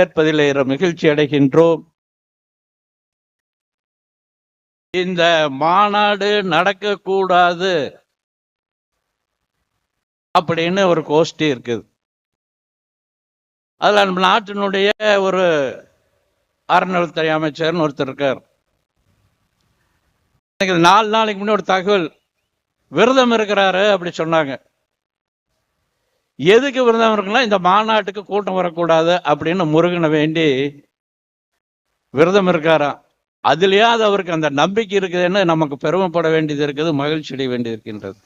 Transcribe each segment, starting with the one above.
ஏற்பதிலே மகிழ்ச்சி அடைகின்றோம். இந்த மாநாடு நடக்கக்கூடாது அப்படின்னு ஒரு கோஷ்டி இருக்குது. அதுல நம்ம நாட்டினுடைய ஒரு அறநிலைத்துறை அமைச்சர்னு ஒருத்தர் இருக்கார். 4 நாளைக்கு முன்னாடி ஒரு தகவல், விரதம் இருக்கிறாரு அப்படி சொன்னாங்க. எதுக்கு விரதம் இருக்குன்னா, இந்த மாநாட்டுக்கு கூட்டம் வரக்கூடாது அப்படின்னு முருகனை வேண்டி விரதம் இருக்காராம். அதுலயாவது அவருக்கு அந்த நம்பிக்கை இருக்குதுன்னு நமக்கு பெருமைப்பட வேண்டியது இருக்குது, மகிழ்ச்சி அடைய வேண்டியது இருக்கின்றது.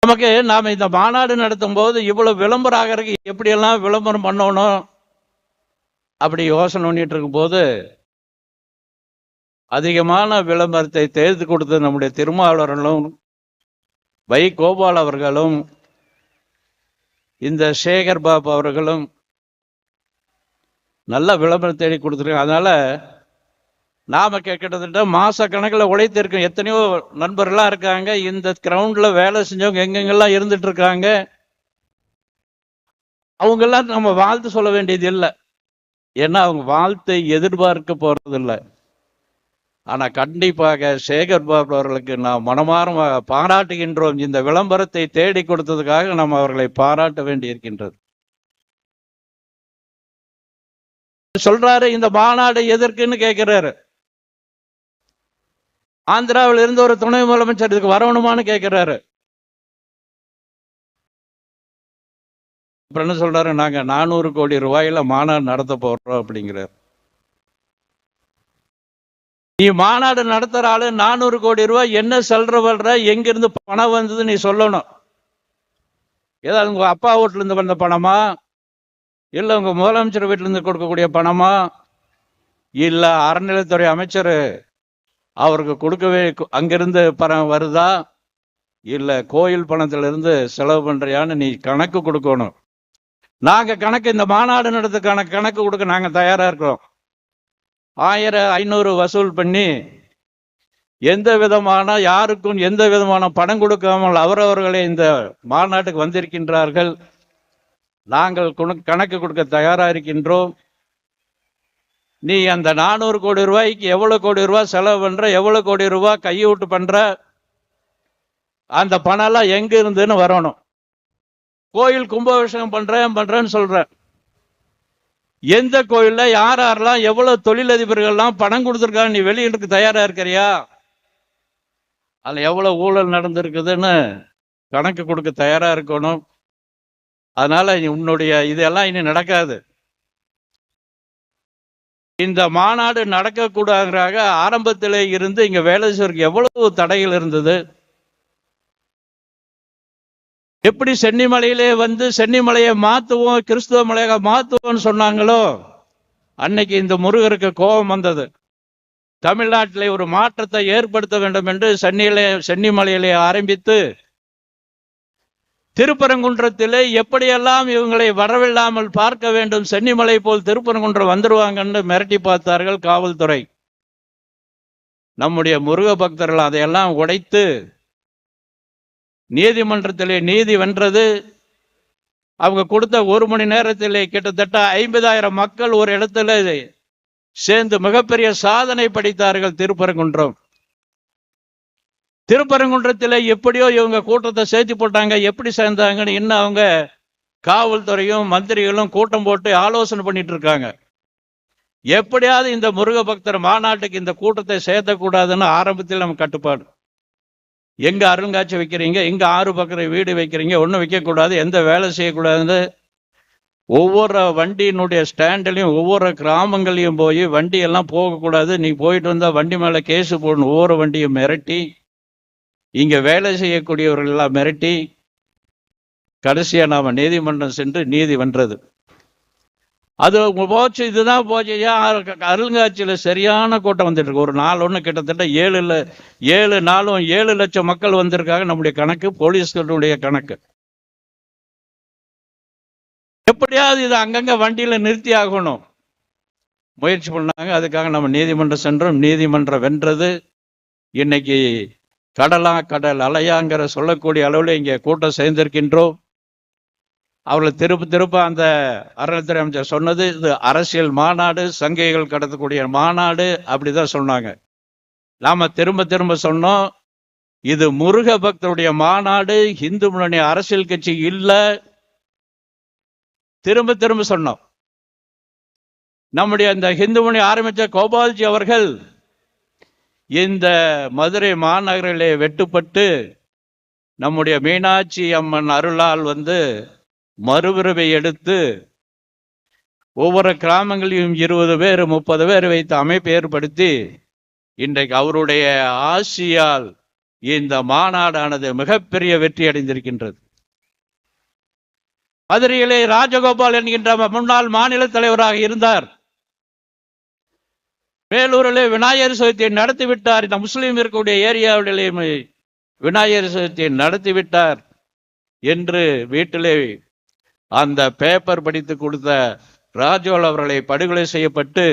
நமக்கு நாம இந்த மாநாடு நடத்தும் போது இவ்வளவு விளம்பரம் ஆகிறதுக்கு எப்படியெல்லாம் விளம்பரம் பண்ணணும் அப்படி யோசனை பண்ணிட்டு இருக்கும் போது அதிகமான விளம்பரத்தை தேர்ந்து கொடுத்த நம்முடைய திருமாவளவர்களும் வை கோபால் அவர்களும் இந்த சேகர் பாபு அவர்களும் நல்ல விளம்பரம் தேடி கொடுத்துருக்காங்க. அதனால நாம கிட்டத்தட்ட மாச கணக்கில் உழைத்திருக்கோம். எத்தனையோ நண்பர்களாக இருக்காங்க, இந்த கிரவுண்ட்ல வேலை செஞ்சவங்க எங்கெங்கெல்லாம் இருந்துட்டு இருக்காங்க. அவங்கெல்லாம் நம்ம வாழ்த்து சொல்ல வேண்டியது இல்லை, ஏன்னா அவங்க வாழ்த்தை எதிர்பார்க்க போறது இல்லை. ஆனா கண்டிப்பாக சேகர் பாபு அவர்களுக்கு நாம் மனமாற பாராட்டுகின்றோம். இந்த விளம்பரத்தை தேடி கொடுத்ததுக்காக நாம் அவர்களை பாராட்ட வேண்டி இருக்கின்றது. சொல்றாரு, இந்த மாநாடு எதற்குன்னு கேட்கிறாரு. ஆந்திராவில் இருந்து ஒரு துணை முதலமைச்சர் இதுக்கு வரணுமான்னு கேட்கிறாரு. அப்புறம் என்ன சொல்றாரு, நாங்க 400 கோடி ரூபாயில மாநாடு நடத்த போறோம் அப்படிங்கிறார். நீ மாநாடு நடத்துற ஆளு 400 கோடி ரூபாய் என்ன செல்ற வல்ற, எங்கிருந்து பணம் வந்தது நீ சொல்லணும். ஏதாவது உங்க அப்பா வீட்டுல இருந்து வந்த பணமா, இல்ல உங்க முதலமைச்சர் வீட்டுல இருந்து கொடுக்கக்கூடிய பணமா, இல்ல அறநிலைத்துறை அமைச்சர் அவருக்கு கொடுக்கவே அங்கிருந்து பணம் வருதா, இல்ல கோயில் பணத்திலிருந்து செலவு பண்றியான்னு நீ கணக்கு கொடுக்கணும். நாங்க கணக்கு, இந்த மாநாடு நடத்துக்கான கணக்கு கொடுக்க நாங்க தயாரா இருக்கிறோம். 1500 வசூல் பண்ணி எந்த விதமான யாருக்கும் எந்த விதமான பணம் கொடுக்காமல் அவரவர்களே இந்த மாநாட்டுக்கு வந்திருக்கின்றார்கள். நாங்கள் கணக்கு கொடுக்க தயாரா இருக்கின்றோம். நீ அந்த 400 கோடி ரூபாய்க்கு எவ்வளவு கோடி ரூபாய் செலவு பண்ற, எவ்வளவு கோடி ரூபாய் கையூட்டு பண்ற, அந்த பணம் எல்லாம் எங்க இருந்துன்னு வரணும். கோயில் கும்பாபிஷேகம் பண்றேன்னு சொல்றேன். எந்த கோயில்ல யார் யாரெல்லாம் எவ்வளவு தொழிலதிபர்கள்லாம் பணம் கொடுத்துருக்காங்க நீ வெளியிட்டு தயாரா இருக்கிறியா, அதுல எவ்வளவு ஊழல் நடந்திருக்குதுன்னு கணக்கு கொடுக்க தயாரா இருக்கணும். அதனால உன்னுடைய இதெல்லாம் இனி நடக்காது. இந்த மாநாடு நடக்கக்கூடாதுங்கிறாக ஆரம்பத்திலே இருந்து இங்க வேலை செய்வதற்கு எவ்வளவு தடைகள் இருந்தது. எப்படி சென்னிமலையிலே வந்து சென்னிமலையை மாத்துவோம், கிறிஸ்துவ மலையாக மாத்துவோம்னு சொன்னாங்களோ, அன்னைக்கு இந்த முருகருக்கு கோபம் வந்தது. தமிழ்நாட்டிலே ஒரு மாற்றத்தை ஏற்படுத்த வேண்டும் என்று சென்னிமலையிலே ஆரம்பித்து திருப்பரங்குன்றத்திலே எப்படியெல்லாம் இவங்களை வரவில்லாமல் பார்க்க வேண்டும், சென்னிமலை போல் திருப்பரங்குன்றம் வந்துருவாங்கன்னு மிரட்டி பார்த்தார்கள் காவல்துறை. நம்முடைய முருக பக்தர்கள் அதையெல்லாம் உடைத்து நீதிமன்றத்திலே நீதி வென்றது. அவங்க கொடுத்த 1 மணி நேரத்திலே கிட்டத்தட்ட 50,000 மக்கள் ஒரு இடத்துல சேர்ந்து மிகப்பெரிய சாதனை படைத்தார்கள். திருப்பரங்குன்றத்தில் எப்படியோ இவங்க கூட்டத்தை சேர்த்து போட்டாங்க. எப்படி சேர்ந்தாங்கன்னு இன்னும் அவங்க காவல்துறையும் மந்திரிகளும் கூட்டம் போட்டு ஆலோசனை பண்ணிட்டு இருக்காங்க. எப்படியாவது இந்த முருக பக்தர் மாநாட்டுக்கு இந்த கூட்டத்தை சேர்த்தக்கூடாதுன்னு ஆரம்பத்தில் நம்ம கட்டுப்பாடு. எங்க அருங்காட்சி வைக்கிறீங்க, எங்க 6 பக்கம் வீடு வைக்கிறீங்க, ஒன்றும் வைக்கக்கூடாது, எந்த வேலை செய்யக்கூடாதுன்னு ஒவ்வொரு வண்டியினுடைய ஸ்டாண்ட்லையும் ஒவ்வொரு கிராமங்களையும் போய் வண்டி எல்லாம் போகக்கூடாது, நீ போயிட்டு வந்தா வண்டி மேல கேஸு போடணும், ஒவ்வொரு வண்டியும் மிரட்டி இங்க வேலை செய்யக்கூடியவர்கள் எல்லாம் மிரட்டி கடைசியா நாம நீதிமன்றம் சென்று நீதி வென்றது. அது போச்சு, இதுதான் போச்சு. அருங்காட்சியில சரியான கூட்டம் வந்துட்டு இருக்கு. ஒரு நாள் ஒன்று கிட்டத்தட்ட 7 நாளும் 7 லட்சம் மக்கள் வந்திருக்காங்க. நம்முடைய கணக்கு, போலீஸ்களுடைய கணக்கு. எப்படியாவது இது அங்கங்க வண்டியில நிறுத்தி ஆகணும் முயற்சி பண்ணாங்க. அதுக்காக நம்ம நீதிமன்றம் சென்றோம். நீதிமன்றம் வென்றது. இன்னைக்கு கடல் அலையாங்கிற சொல்லக்கூடிய அளவில் இங்கே கூட்டம் சேர்ந்திருக்கின்றோம். அவர்கள் திரும்ப அந்த அறநிலைத்துறை அமைச்சர் சொன்னது, இது அரசியல் மாநாடு, சங்கைகள் கடத்தக்கூடிய மாநாடு, அப்படிதான் சொன்னாங்க. நாம திரும்ப சொன்னோம், இது முருக பக்தருடைய மாநாடு, இந்து முன்னணி அரசியல் கட்சி இல்ல. திரும்ப சொன்னோம். நம்முடைய இந்த இந்து முன்னணி ஆரம்பித்த கோபால்ஜி அவர்கள் இந்த மதுரை மாநகரிலே வெட்டுப்பட்டு நம்முடைய மீனாட்சி அம்மன் அருளால் மறுபிறவை எடுத்து ஒவ்வொரு கிராமங்களையும் 20 பேர் 30 பேர் வைத்து அமைப்பு ஏற்படுத்தி இன்றைக்கு அவருடைய ஆசியால் இந்த மாநாடானது மிகப்பெரிய வெற்றி அடைந்திருக்கின்றது. மதுரையிலே ராஜகோபால் என்கின்ற முன்னாள் மாநில தலைவராக இருந்தார். வேலூரிலே விநாயகர் சதுர்த்தியை நடத்திவிட்டார். இந்த முஸ்லீம் இருக்கக்கூடிய ஏரியாவிலே விநாயகர் சதுர்த்தியை நடத்திவிட்டார் என்று வீட்டிலே அந்த பேப்பர் படித்து கொடுத்த ராஜோல் அவர்களை படுகொலை செய்யப்பட்டு,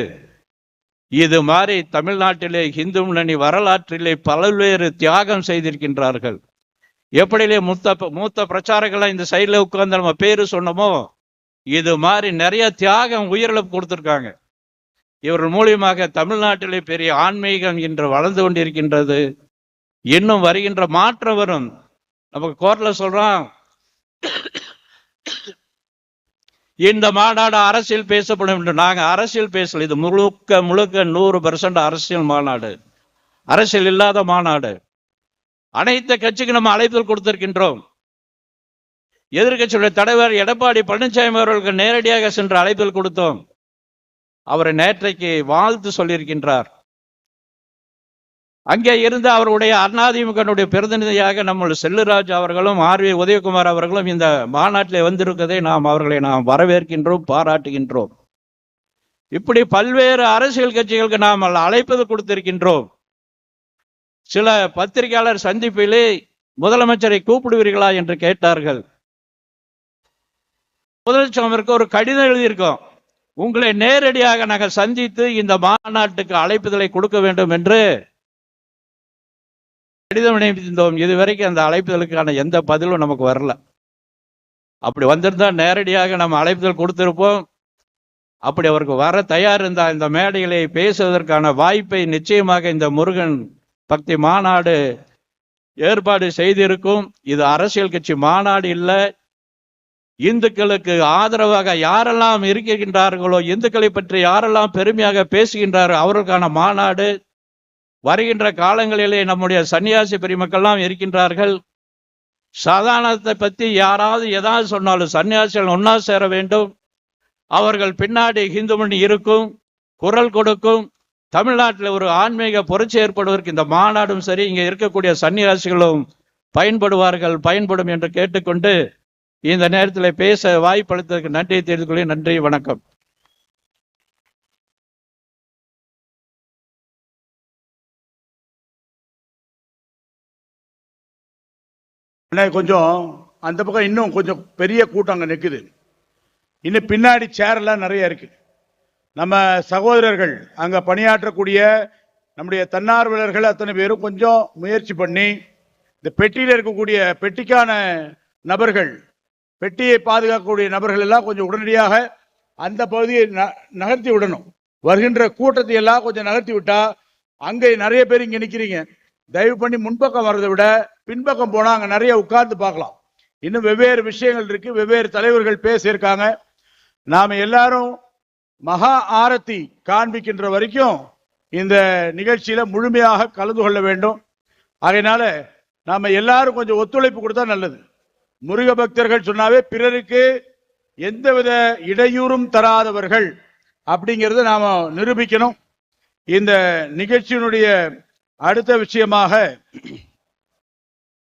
இது மாதிரி தமிழ்நாட்டிலே இந்து முன்னணி வரலாற்றிலே பல்வேறு தியாகம் செய்திருக்கின்றார்கள். எப்படிலே மூத்த பிரச்சாரங்களை இந்த சைடில் உட்கார்ந்து நம்ம பேரு சொன்னோமோ, இது மாதிரி நிறைய தியாகம் உயிரிழப்பு கொடுத்திருக்காங்க. இவர்கள் மூலியமாக தமிழ்நாட்டிலே பெரிய ஆன்மீகம் இன்று வளர்ந்து கொண்டிருக்கின்றது. இன்னும் வருகின்ற மாற்றம் வரும். நமக்கு கோர்ட்ல சொல்றோம், இந்த மாநாடு அரசியல் பேசப்படும் என்று. நாங்க அரசியல் பேசல. இது முழுக்க 100% அரசியல் மாநாடு, அரசியல் இல்லாத மாநாடு. அனைத்து கட்சிக்கு நம்ம அழைப்புதல் கொடுத்திருக்கின்றோம். எதிர்கட்சியுடைய தலைவர் எடப்பாடி பழனிசாமி அவர்களுக்கு நேரடியாக சென்று அழைப்புதல் கொடுத்தோம். அவரை நேற்றைக்கு வாழ்த்து சொல்லியிருக்கின்றார். அங்கே இருந்து அவருடைய அதிமுக பிரதிநிதியாக நம்முடைய செல்லுராஜ் அவர்களும் ஆர்வி உதயகுமார் அவர்களும் இந்த மாநாட்டிலே வந்திருக்கதை அவர்களை நாம் வரவேற்கின்றோம், பாராட்டுகின்றோம். இப்படி பல்வேறு அரசியல் கட்சிகளுக்கு நாம் அழைப்பது கொடுத்திருக்கின்றோம். சில பத்திரிகையாளர் சந்திப்பிலே முதலமைச்சரை கூப்பிடுவீர்களா என்று கேட்டார்கள். முதலமைச்சருக்கு ஒரு கடிதம் எழுதியிருக்கோம், உங்களை நேரடியாக நாங்கள் சந்தித்து இந்த மாநாட்டுக்கு அழைப்புதலை கொடுக்க வேண்டும் என்று கடிதம் அனுப்பியிருந்தோம். இதுவரைக்கும் அந்த அழைப்புதலுக்கான எந்த பதிலும் நமக்கு வரல. அப்படி வந்திருந்தா நேரடியாக நம்ம அழைப்புதல் கொடுத்திருப்போம். அப்படி அவருக்கு வர தயார் இருந்தால் இந்த மேடைகளை பேசுவதற்கான வாய்ப்பை நிச்சயமாக இந்த முருகன் பக்தி மாநாடு ஏற்பாடு செய்திருக்கும். இது அரசியல் கட்சி மாநாடு இல்லை. இந்துக்களுக்கு ஆதரவாக யாரெல்லாம் இருக்கின்றார்களோ, இந்துக்களை பற்றி யாரெல்லாம் பெருமையாக பேசுகின்றார்களோ அவர்களுக்கான மாநாடு. வருகின்ற காலங்களிலே நம்முடைய சன்னியாசி பெருமக்கள்லாம் இருக்கின்றார்கள். சாதாரணத்தை பற்றி யாராவது ஏதாவது சொன்னாலும் சன்னியாசிகள் ஒன்னா சேர வேண்டும். அவர்கள் பின்னாடி இந்து மணி இருக்கும், குரல் கொடுக்கும். தமிழ்நாட்டில் ஒரு ஆன்மீக புரட்சி ஏற்படுவதற்கு இந்த மாநாடும் சரி, இங்கே இருக்கக்கூடிய சன்னியாசிகளும் பயன்படும் என்று கேட்டுக்கொண்டு இந்த நேரத்தில் பேச வாய்ப்பளித்ததற்கு நன்றியை தெரிவித்துக் கொள்கிறேன். நன்றி, வணக்கம். கொஞ்சம் அந்த பக்கம் இன்னும் கொஞ்சம் பெரிய கூட்டம் அங்கே நிற்குது. இன்னும் பின்னாடி சேரெல்லாம் நிறைய இருக்கு. நம்ம சகோதரர்கள் அங்கே பணியாற்றக்கூடிய நம்முடைய தன்னார்வலர்கள் அத்தனை பேரும் கொஞ்சம் முயற்சி பண்ணி இந்த பெட்டியில் இருக்கக்கூடிய பெட்டிக்கான நபர்கள், பெட்டியை பாதுகாக்கக்கூடிய நபர்கள் எல்லாம் கொஞ்சம் உடனடியாக அந்த பகுதியை நகர்த்தி விடணும். வருகின்ற கூட்டத்தை எல்லாம் கொஞ்சம் நகர்த்தி விட்டா, அங்கே நிறைய பேர் இங்கே நிற்கிறீங்க, தயவு பண்ணி முன்பக்கம் வர்றதை விட பின்பக்கம் போனால் அங்கே நிறைய உட்கார்ந்து பார்க்கலாம். இன்னும் வெவ்வேறு விஷயங்கள் இருக்கு, வெவ்வேறு தலைவர்கள் பேசியிருக்காங்க. நாம் எல்லாரும் மகா ஆரத்தி காண்பிக்கின்ற வரைக்கும் இந்த நிகழ்ச்சியில முழுமையாக கலந்து கொள்ள வேண்டும். அதனால நாம எல்லாரும் கொஞ்சம் ஒத்துழைப்பு கொடுத்தா நல்லது. முருக பக்தர்கள் சொன்னாவே பிறருக்கு எந்தவித இடையூறும் தராதவர்கள் அப்படிங்கிறத நாம நிரூபிக்கணும். இந்த நிகழ்ச்சியினுடைய அடுத்த விஷயமாக